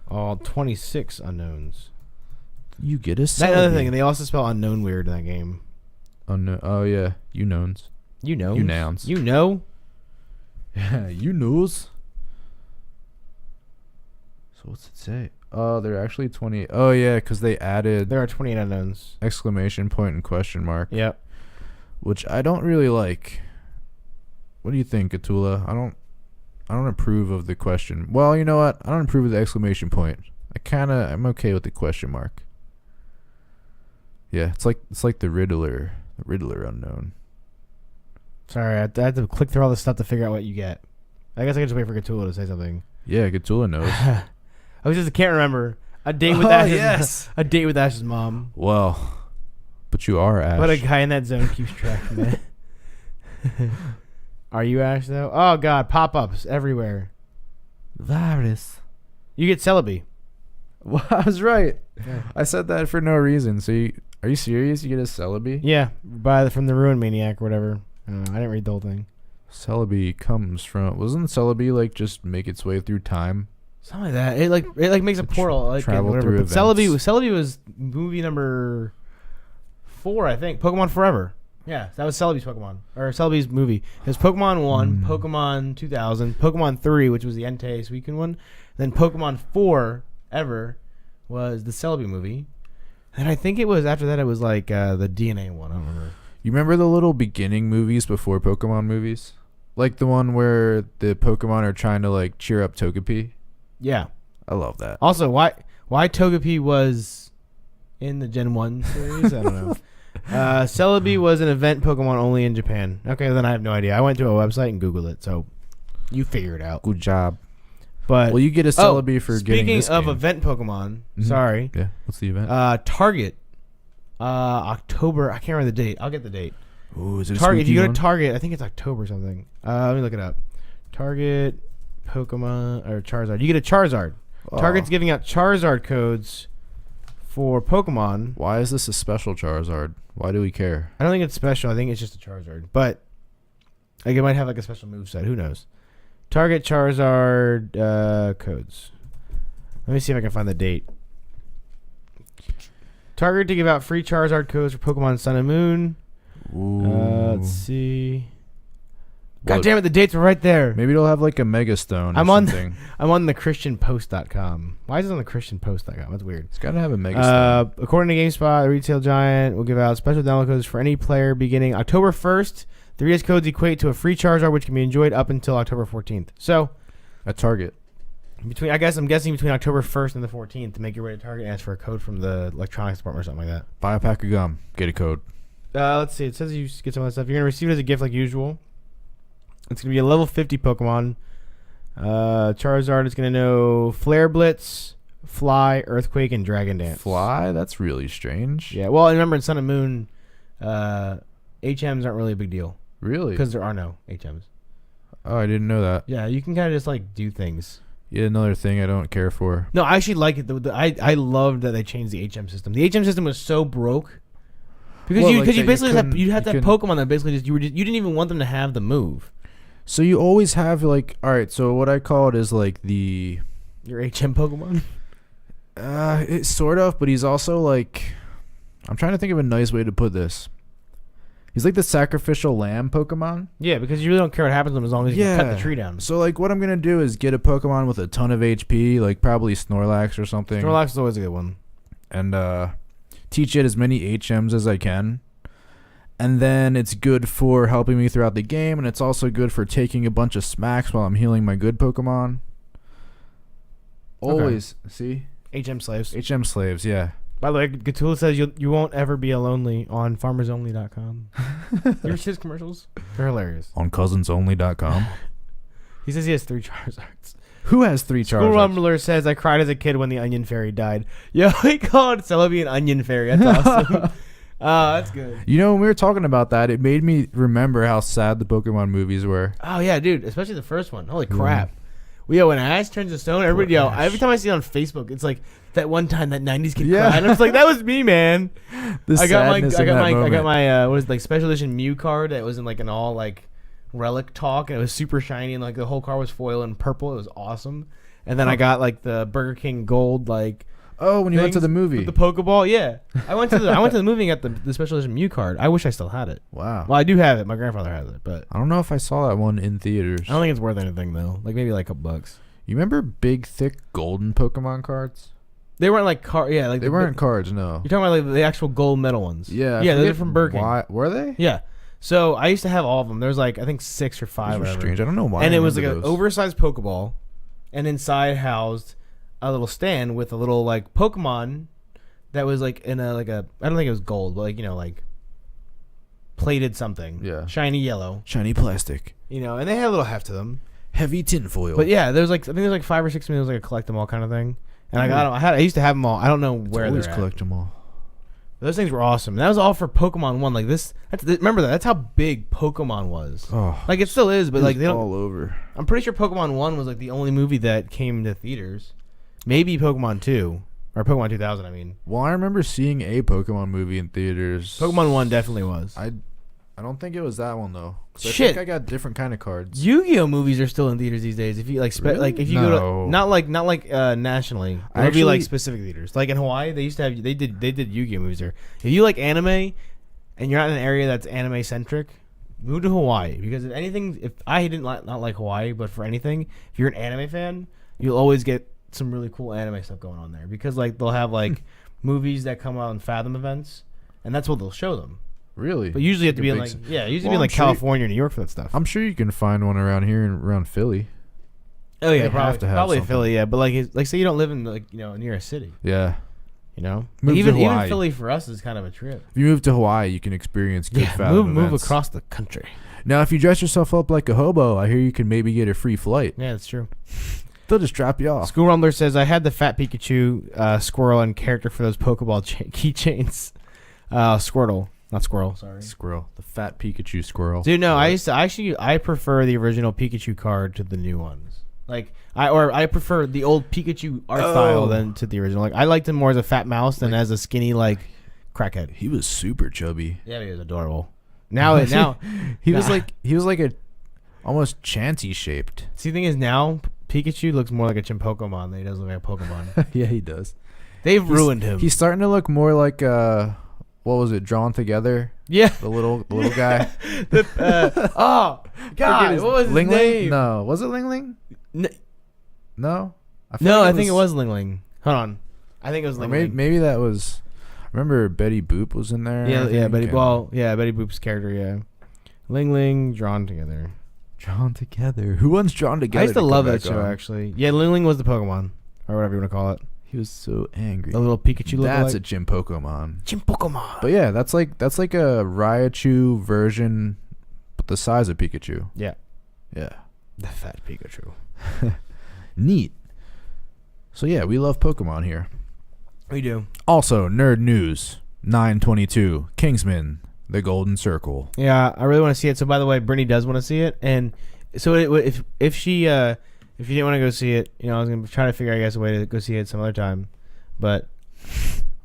All 26 unknowns. You get a That other thing, and they also spell unknown weird in that game. Unknown. Oh yeah, you knowns. You know. You nouns. You know. Yeah, you knows. So what's it say? Oh, they're actually 20. Oh yeah, because they added There are 28 unknowns. exclamation point and question mark. Yep. Which I don't really like. What do you think, Atula? I don't approve of the question. Well, you know what? I don't approve of the exclamation point. I'm okay with the question mark. Yeah, it's like the Riddler unknown. Sorry, I had to click through all this stuff to figure out what you get. I guess I can just wait for Gatula to say something. Yeah, Gatula knows. I can't remember. A date with Ash's a date with Ash's mom. Well, but you are Ash. But a guy in that zone keeps track of that. Are you Ash though? Oh god, pop-ups everywhere. Virus. You get Celebi. Well, I was right. Yeah. I said that for no reason. So are you serious? You get a Celebi? Yeah, from the Ruin Maniac or whatever. I didn't read the whole thing. Celebi comes from... Wasn't Celebi like just make its way through time? Something like that. It like makes a portal. Like travel whatever. through But events. Celebi was movie number 4, I think. Pokemon Forever. Yeah, that was Celebi's Pokemon. Or Celebi's movie. There's Pokemon 1, Pokemon 2000, Pokemon 3, which was the Entei Suicune one. Then Pokemon 4 ever was the Celebi movie. And I think it was after that it was like the DNA one. I don't remember. You remember the little beginning movies before Pokemon movies? Like the one where the Pokemon are trying to like cheer up Togepi? Yeah. I love that. Also, why Togepi was in the Gen 1 series? I don't know. Celebi was an event Pokemon only in Japan. Okay, then I have no idea. I went to a website and Googled it, so you figure it out. Good job. But well, you get a Celebi for getting this Speaking of game. event Pokemon, sorry. Yeah, what's the event? Target. October. I can't remember the date. I'll get the date. Ooh, is it a Target. If you go one? to Target, I think it's October or something. Let me look it up. Target, Pokemon, or Charizard. You get a Charizard. Oh. Target's giving out Charizard codes for Pokemon. Why is this a special Charizard? Why do we care? I don't think it's special. I think it's just a Charizard. But like it might have like a special moveset. Who knows? Target Charizard codes. Let me see if I can find the date. Target to give out free Charizard codes for Pokemon Sun and Moon. Ooh. Let's see. God damn it, the dates are right there. Maybe it'll have like a Mega Stone or I'm on something. I'm on the ChristianPost.com. Why is it on the ChristianPost.com? That's weird. It's got to have a Mega Stone. According to GameSpot, the retail giant will give out special download codes for any player beginning October 1st. The readers codes equate to a free Charizard, which can be enjoyed up until October 14th. So, At Target. I'm guessing between October 1st and the 14th to make your way to Target and ask for a code from the electronics department or something like that. Buy a pack of gum. Get a code. Let's see. It says you get some of that stuff. You're going to receive it as a gift like usual. It's going to be a level 50 Pokemon. Charizard is going to know Flare Blitz, Fly, Earthquake, and Dragon Dance. Fly? That's really strange. Yeah. Well, remember in Sun and Moon, HMs aren't really a big deal. Really? Because there are no HMs. Oh, I didn't know that. Yeah, you can kind of just like do things. Yet another thing I don't care for. No, I actually like it. I loved that they changed the HM system. The HM system was so broke because Well, you like that basically you had that couldn't- Pokemon that basically you didn't even want them to have the move. So you always have like, all right, so what I call it is like the... Your HM Pokemon? It's sort of, but he's also like... I'm trying to think of a nice way to put this. He's like the sacrificial lamb Pokemon. Yeah, because you really don't care what happens to them as long as you can cut the tree down. So like what I'm going to do is get a Pokemon with a ton of HP, like probably Snorlax or something. Snorlax is always a good one. And teach it as many HMs as I can. And then it's good for helping me throughout the game, and it's also good for taking a bunch of smacks while I'm healing my good Pokemon. Always, see? HM slaves. HM slaves, yeah. By the way, Gatula says you won't ever be lonely on FarmersOnly.com. You ever see his commercials? They're hilarious. On cousinsonly.com. He says he has 3 Charizards. Who has 3 School Charizards? Rumbler says, I cried as a kid when the Onion Fairy died. Yo, he called Celebi an Onion Fairy. That's awesome. That's good. You know, when we were talking about that, it made me remember how sad the Pokemon movies were. Oh, yeah, dude. Especially the first one. Holy crap. When Ash turns to stone, everybody, every time I see it on Facebook, it's like that one time that 90s kid cried. And I was like, that was me, man. I got my what is it, like special edition Mew card that was in like an all like relic talk, and it was super shiny, and like the whole car was foil and purple. It was awesome. And then I got like the Burger King gold like when you went to the movie. with the Pokeball. Yeah, I went to the movie and got the special edition Mew card. I wish I still had it. Wow. Well, I do have it. My grandfather has it, but I don't know if I saw that one in theaters. I don't think it's worth anything though. Like maybe like $2. You remember big, thick, golden Pokemon cards? They weren't like card. Yeah, like They weren't cards, no. You're talking about like the actual gold medal ones. Yeah. Yeah, those are from Burger King. Why, were they? Yeah. So I used to have all of them. There's like I think 6 or 5. Those were strange. I don't know why. And I it was like remember an those. oversized Pokeball, and inside housed a little stand with a little like Pokemon that was like in a like a I don't think it was gold, but like like plated something. Yeah. Shiny yellow. Shiny plastic. And they had a little heft to them. Heavy tinfoil. But yeah, there's like I think there's like 5 or 6 of them. It was like a collect them all kind of thing. And I got them. I used to have them all. I don't know where they're always at. collect them all. Those things were awesome. And that was all for Pokemon 1. Like this. Remember that. That's how big Pokemon was. Oh, Like it still is, but like they don't. all over. I'm pretty sure Pokemon 1 was like the only movie that came to theaters. Maybe Pokemon 2 or Pokemon 2000. I mean, Well, I remember seeing a Pokemon movie in theaters. Pokemon 1 definitely was. I don't think it was that one though. 'Cause Shit. I think I got different kind of cards. Yu-Gi-Oh movies are still in theaters these days. If you like, Really? like if you go No. to not like nationally, it would be Actually- like specific theaters. Like in Hawaii, they used to have they did Yu-Gi-Oh movies there. If you like anime and you're not in an area that's anime centric, move to Hawaii because if I didn't not like Hawaii, but for anything, if you're an anime fan, you'll always get some really cool anime stuff going on there because like they'll have like movies that come out in Fathom events, and that's what they'll show them. Really? But usually you have to be in like usually be in like California or New York for that stuff. I'm sure you can find one around here and around Philly. Oh yeah, They have to have probably something. Philly, yeah. But like say you don't live in like near a city, Yeah. Like, Move to even Hawaii. Philly for us is kind of a trip. If you move to Hawaii, you can experience good Fathom move events. across the country. Now, if you dress yourself up like a hobo, I hear you can maybe get a free flight. Yeah, that's true. They'll just drop you off. School Rumbler says I had the fat Pikachu squirrel and character for those Pokeball keychains. Squirtle, not squirrel. Sorry. Squirrel. The fat Pikachu squirrel. Dude, no, I prefer the original Pikachu card to the new ones. Like I prefer the old Pikachu art style than to the original. Like I liked him more as a fat mouse than as a skinny like crackhead. He was super chubby. Yeah, he was adorable. Now he was like a almost Chansey shaped. See, the thing is now Pikachu looks more like a Chimpokemon than he does look like a Pokemon. Yeah, he does. They've ruined him. He's starting to look more like what was it? Drawn Together. Yeah, The little guy. oh God, what was Ling his Ling? name? No, was it Ling Ling? No. I think it was Ling Ling. Hold on, I think it was Ling Ling. Maybe that was. I remember Betty Boop was in there. Yeah, Betty. Well, yeah, Betty Boop's character. Yeah, Ling Ling drawn together. Drawn Together. Who wants Drawn Together? I used to love come that back show on? actually. Yeah, Ling Ling was the Pokemon or whatever you want to call it. He was so angry. The little Pikachu. That's a lookalike. gym Pokemon. Chimpokemon. But yeah, that's like a Raichu version, but the size of Pikachu. Yeah, Yeah. the fat Pikachu. Neat. So yeah, we love Pokemon here. We do. Also, nerd news. 9/22. Kingsman: The Golden Circle. Yeah, I really want to see it. So, by the way, Brittany does want to see it, and so if she if you didn't want to go see it, I was gonna try to figure out, I guess, a way to go see it some other time, but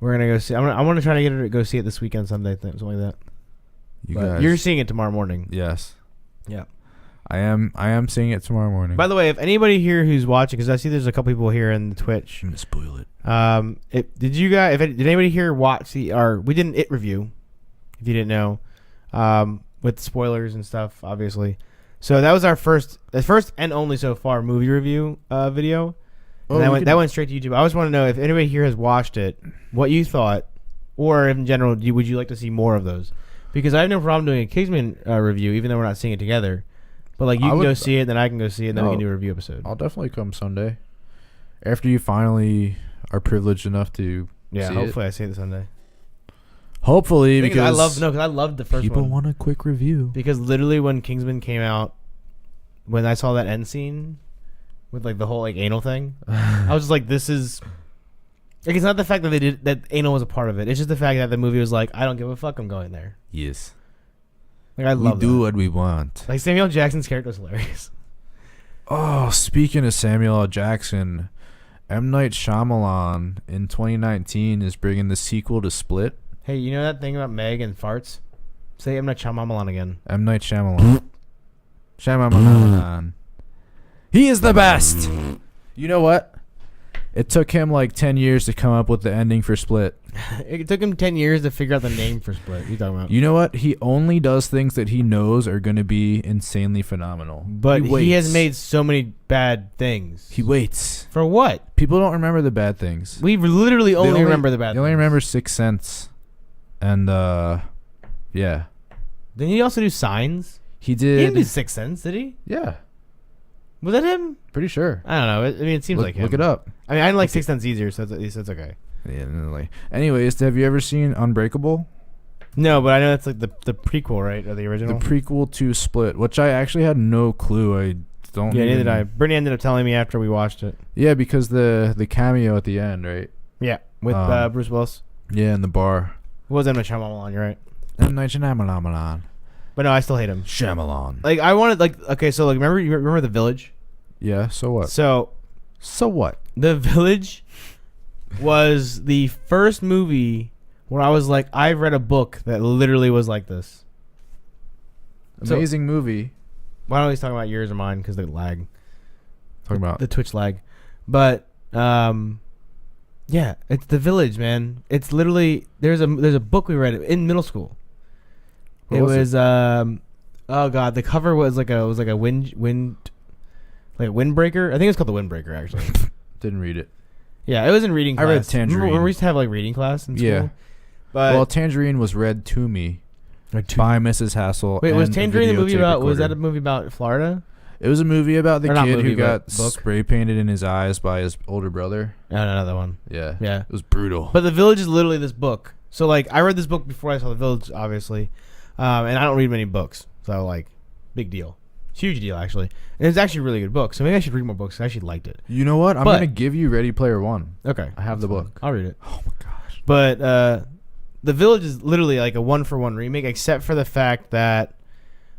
we're gonna go see. I want to try to get her to go see it this weekend, Sunday, something like that. You But guys. you're seeing it tomorrow morning. Yes. Yeah. I am seeing it tomorrow morning. By the way, if anybody here who's watching, because I see there's a couple people here in the Twitch. I'm gonna spoil it. Did anybody here watch we did an It review, if you didn't know, with spoilers and stuff, obviously. So that was the first and only so far movie review video. And that went straight to YouTube. I always want to know if anybody here has watched it, what you thought, or in general, would you like to see more of those? Because I have no problem doing a Kingsman review, even though we're not seeing it together. But like you can go see it, then I can go see it, and then we can do a review episode. I'll definitely come Sunday. After you finally are privileged enough to see hopefully it. I see it Sunday. Hopefully, because I loved the first people one. want a quick review. Because literally when Kingsman came out, when I saw that end scene with like the whole like anal thing, I was just like, this is like, it's not the fact that anal was a part of it. It's just the fact that the movie was like, I don't give a fuck, I'm going there. Yes. Like I love we do that. what we want. Like Samuel Jackson's character was hilarious. Oh, speaking of Samuel L. Jackson, M. Night Shyamalan in 2019 is bringing the sequel to Split. Hey, you know that thing about Meg and farts? Say I'm not Shyamalan again. M. Night Shyamalan. Shyamalan. He is the best. You know what? It took him like 10 years to come up with the ending for Split. It took him 10 years to figure out the name for Split. What are you talking about? You know what? He only does things that he knows are going to be insanely phenomenal. But he has made so many bad things. He waits. For what? People don't remember the bad things. We literally only remember the bad things. They only remember Sixth Sense. And, yeah. Didn't he also do Signs? He did. He didn't do Sixth Sense, did he? Yeah. Was that him? Pretty sure. I don't know. It seems like him. Look it up. I mean, I like Sixth Sense easier, so it's okay. Yeah, anyways, have you ever seen Unbreakable? No, but I know that's like the prequel, right? Or the original? The prequel to Split, which I actually had no clue. I don't. Yeah, neither did I. Brittany ended up telling me after we watched it. Yeah, because the cameo at the end, right? Yeah, with Bruce Willis. Yeah, in the bar. What was M. Night Shyamalan? You're right. M. Night Shyamalan. But no, I still hate him. Shyamalan. Like I wanted, like, okay, so like remember The Village? Yeah. So what? So what? The Village was the first movie where I was like, I've read a book that literally was like this. Amazing movie. Why don't we talk about yours or mine? Because the lag. Talking about the Twitch lag. But yeah, it's The Village, man. It's literally there's a book we read in middle school. It was oh god, the cover was like a windbreaker. I think it's called The Windbreaker actually. Didn't read it. Yeah, it was in reading class. I read Tangerine. Remember when we used to have like reading class in school? Yeah. But Well, Tangerine was read to me by Mrs. Hassel. Wait, was and Tangerine the movie about? videotape Was that a recorder. movie about Florida? It was a movie about the Or not kid movie, who got but book? spray painted in his eyes by his older brother. No, another one. Yeah. Yeah. It was brutal. But The Village is literally this book. So like, I read this book before I saw The Village, obviously, and I don't read many books, so like, big deal, huge deal actually. And it's actually a really good book. So maybe I should read more books. I actually liked it. You know what? I'm But- gonna give you Ready Player One. Okay, I have the book. I'll read it. Oh my gosh. But The Village is literally like a 1-for-1 remake, except for the fact that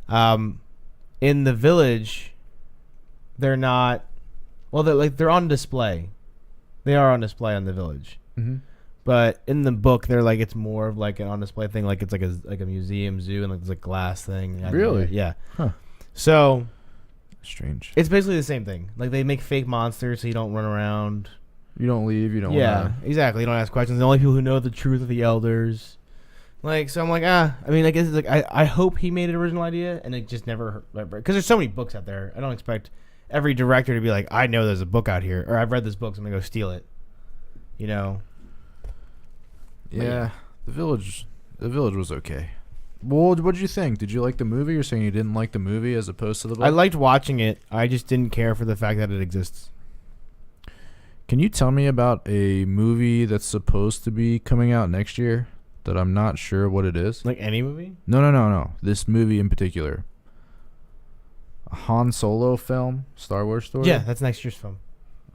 in The Village, they're not. Well, they're on display. They are on display on The Village. Mm-hmm. But in the book, they're like it's more of like an on display thing, like it's like a museum zoo and like there's a glass thing. Really? Yeah. Huh. So Strange. it's basically the same thing. Like they make fake monsters so you don't run around. You don't leave. You don't. Yeah, wanna... exactly. You don't ask questions. The only people who know the truth are the elders. Like, so I'm like, I mean, I guess it's like I hope he made an original idea and it just never, because there's so many books out there. I don't expect every director to be like, I know there's a book out here, or I've read this book, so I'm gonna go steal it. You know. Yeah. The Village was okay. Well, what did you think? Did you like the movie? You're saying you didn't like the movie as opposed to the book? I liked watching it. I just didn't care for the fact that it exists. Can you tell me about a movie that's supposed to be coming out next year that I'm not sure what it is? Like any movie? No. This movie in particular. A Han Solo film? Star Wars story? Yeah, that's next year's film.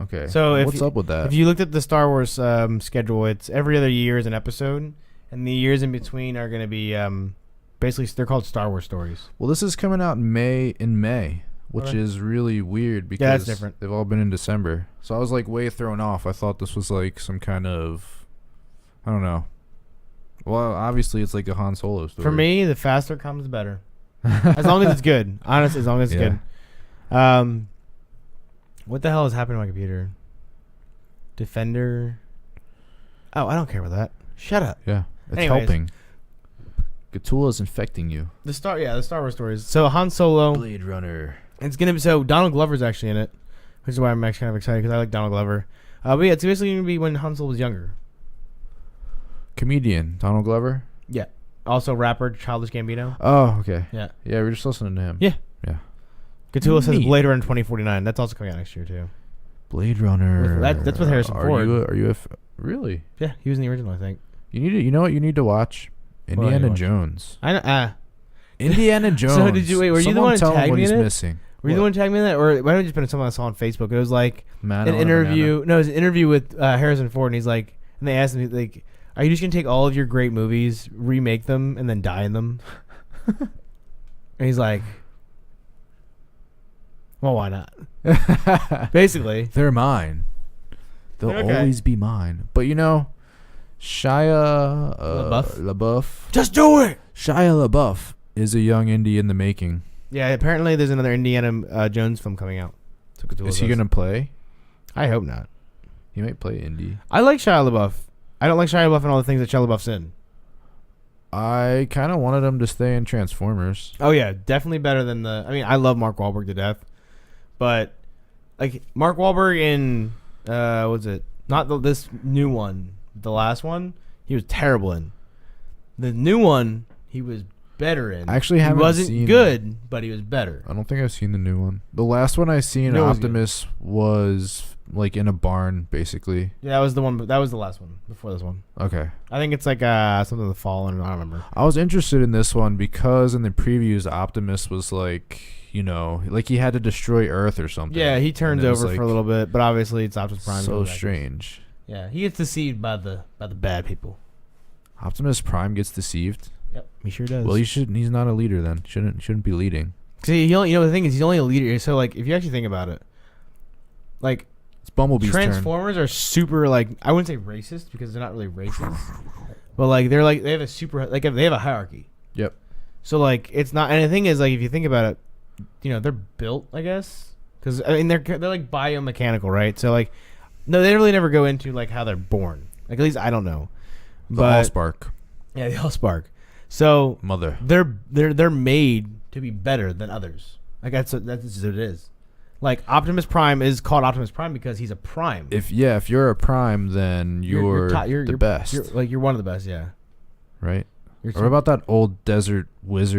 Okay. So what's up with that? If you looked at the Star Wars schedule, it's every other year is an episode, and the years in between are going to be basically they're called Star Wars stories. Well, this is coming out in May, which Okay. is really weird because that's different. they've all been in December. So I was like way thrown off. I thought this was like some kind of, I don't know. Well, obviously it's like a Han Solo story. For me, the faster it comes, the better. As long as it's good. Honestly, as long as it's good. What the hell is happening to my computer? Defender. Oh, I don't care about that. Shut up. Yeah, it's Anyways. helping. Gatula is infecting you. The Star Wars stories. So Han Solo. Blade Runner. It's gonna be Donald Glover's actually in it, which is why I'm actually kind of excited because I like Donald Glover. But yeah, it's basically gonna be when Han Solo was younger. Comedian Donald Glover. Yeah. Also rapper Childish Gambino. Oh, okay. Yeah. Yeah, we're just listening to him. Yeah. Yeah. Gatula says Neat. Blade Runner 2049. That's also coming out next year too. Blade Runner. That's with Harrison Ford. Are you really? Yeah, he was in the original, I think. You know what you need to watch? What do I Indiana watch? Jones. I know. Indiana Jones. So did you wait? Were you the Someone one who tell him tagged what me he's in it? missing? Were you the one tagging me in that, or why don't you just put it something I saw on Facebook? It was like Man an on a interview. No, it was an interview with Harrison Ford, and he's like, and they asked him like, "Are you just gonna take all of your great movies, remake them, and then die in them?" And he's like, "Well, why not?" banana. Basically, They're mine. They'll Okay. always be mine. But you know, Shia LaBeouf. just do it. Shia LaBeouf is a young indie in the making. Yeah, apparently there's another Indiana Jones film coming out. So Gatula Is he says. gonna play? I hope not. He might play Indy. I like Shia LaBeouf. I don't like Shia LaBeouf and all the things that Shia LaBeouf's in. I kind of wanted him to stay in Transformers. Oh yeah, definitely better than the. I mean, I love Mark Wahlberg to death, but like Mark Wahlberg in what's it? Not this new one, the last one. He was terrible in. The new one, he was better in. I actually haven't He wasn't seen good, but he was better. I don't think I've seen the new one. The last one I seen, No, it was Optimus was like in a barn, basically. Yeah, that was the one. That was the last one before this one. Okay. I think it's like something of the Fallen. I don't remember. I was interested in this one because in the previews, Optimus was like, you know, like he had to destroy Earth or something. Yeah, he turns And it was, over for a little bit, but obviously it's Optimus Prime. So strange. Yeah, he gets deceived by the bad people. Optimus Prime gets deceived. Yep, he sure does. Well, he's not a leader then. Shouldn't be leading. See, the thing is, he's only a leader. So like, if you actually think about it, like It's Bumblebee's Transformers are super like I wouldn't say racist because they're not really racist, but like they have a super like they have a hierarchy. Yep. So like it's not, and the thing is like if you think about it, you know they're built I guess because I mean they're like biomechanical, right? So like no, they really never go into like how they're born. Like at least I don't know. The Allspark. Yeah, the Allspark. So Mother. they're made to be better than others. Like that's what it is. Like Optimus Prime is called Optimus Prime because he's a prime. If you're a prime, then you're the best. You're one of the best, yeah. Right? Or about that old desert wizard